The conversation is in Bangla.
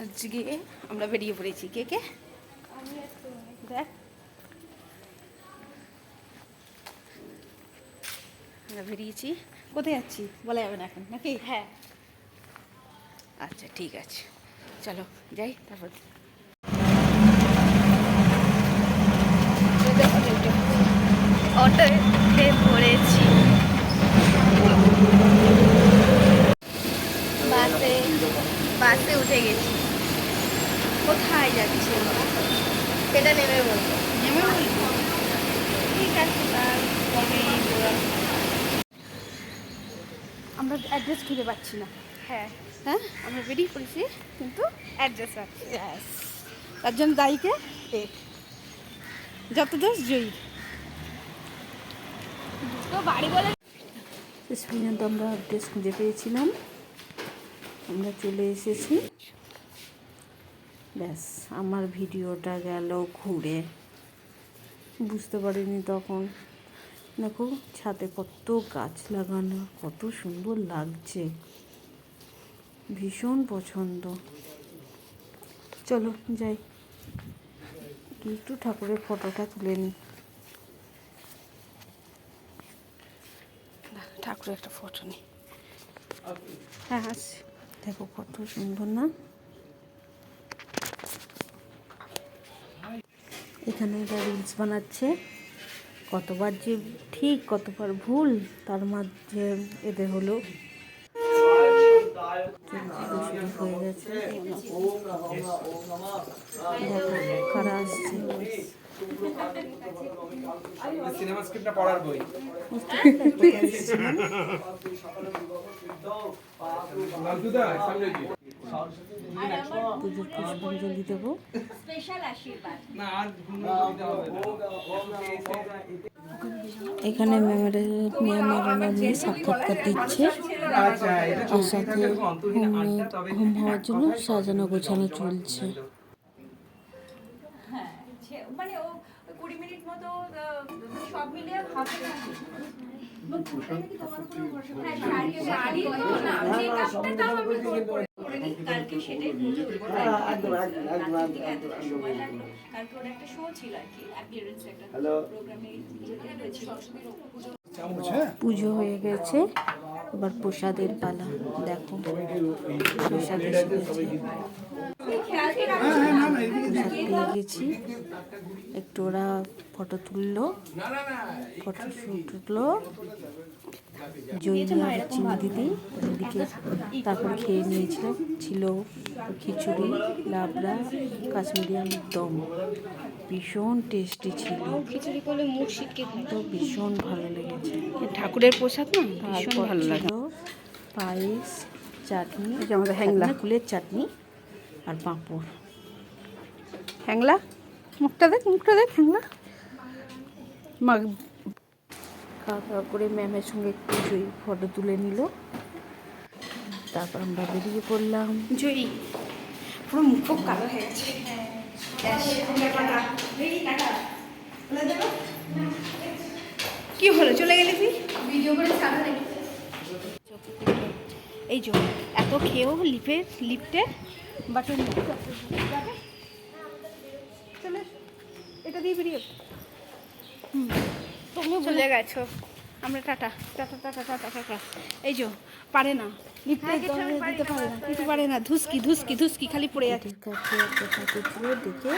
আজকে আমরা বেরিয়ে পড়েছি। কে কে দেখ, আমরা বেরিয়েছি। কোথায় যাচ্ছি বলা যাবে না এখন নাকি? হ্যাঁ, আচ্ছা ঠিক আছে, চলো যাই। তারপর অটোয় উঠে পড়েছি। বাসে উঠে গেছি। কোথায় যাচ্ছি? সেটা নেমে বলবো। নেমে বলবো? ঠিক আছে, তারপরে আমরা অ্যাড্রেস খুঁজে পাচ্ছি না। হ্যাঁ, হ্যাঁ, আমরা বেরিয়ে পড়েছি কিন্তু অ্যাড্রেস আছে। ব্যাস, তার জন্য দায়ীকে যত দোষ জয়ী। তো বাড়ি বলে শেষ পর্যন্ত আমরা অ্যাড্রেস খুঁজে পেয়েছিলাম, আমরা চলে এসেছি। ব্যাস, আমার ভিডিওটা গেল ঘুরে, বুঝতে পারিনি তখন। দেখো ছাদে কত গাছ লাগানো, কত সুন্দর লাগছে, ভীষণ পছন্দ। চলো যাই, একটু ঠাকুরের ফটোটা তুলে নিই। ঠাকুরের একটা ফটো নিই। হ্যাঁ আসছি। দেখো কত সুন্দর না? এখানে এরা রিলস বানাচ্ছে, কতবার যে ঠিক কতবার ভুল, তার মাঝে এদের হলো শুরু হয়ে গেছে। দেখো কারা আসছে। সিনেমা স্ক্রিপ্টটা পড়ার বই। পুজোর পুষ্পাঞ্জলি দেবো। এখানে ম্যামের নিয়ে সাক্ষাৎকার দিচ্ছে, আর সাথে হোম হওয়ার জন্য সাজানো গোছানো চলছে। মানে ও 20 মিনিট মতো সব মিলিয়ে হবে না। কালকে সেটাই কালকে ওর একটা শো ছিল আর কি, অ্যাপিয়ারেন্স একটা প্রোগ্রামে পুজো হয়ে গেছে, এবার প্রসাদের পালা। দেখো প্রসাদ এসে গেছে, প্রসাদ পেয়ে গেছি। একটু ওরা ফটো তুললো, ফটো শুট উঠলো জয়ী আর চিনি দিদি দিদিকে। তারপর খেয়ে নিয়েছিলাম, ছিল খিচুড়ি, লাবড়া, কাশ্মীরি আলুর দম, ভীষণ টেস্টি ছিল। খিচুড়ি করলে মুখ শিটকে তো ভীষণ ভালো লেগেছে। ঠাকুরের প্রসাদ না ভীষণ ভালো লাগলো। পায়েস, চাটনি, আমাদের হ্যাংলা কুলের চাটনি আর পাঁপড়। হ্যাংলা মুখটা দেখ, মুখটা দেখ হ্যাংলা। খাওয়া দাওয়া করে ম্যামের সঙ্গে একটু জয়ী ফটো তুলে নিল, তারপর আমরা বেরিয়ে পড়লাম। জয়ী পুরো মুখ কালো হয়ে গেছে। কি হলো, চলে গেলি তুই? ভিডিও করে সারা দেখি। এই যে এত খেয়েও লিফটে বাটন চলে, এটা দিয়ে বেরিয়ে তুমিও চলে গেছো। আমরা tata tata tata tata tata. এই যে পারে না লিফটে দিতে পারে না, কিছু পারে না, ধুসকি ধুসকি ধুসকি খালি পড়ে আছে। কাছে একটা ঠাকুর ছিল, দেখে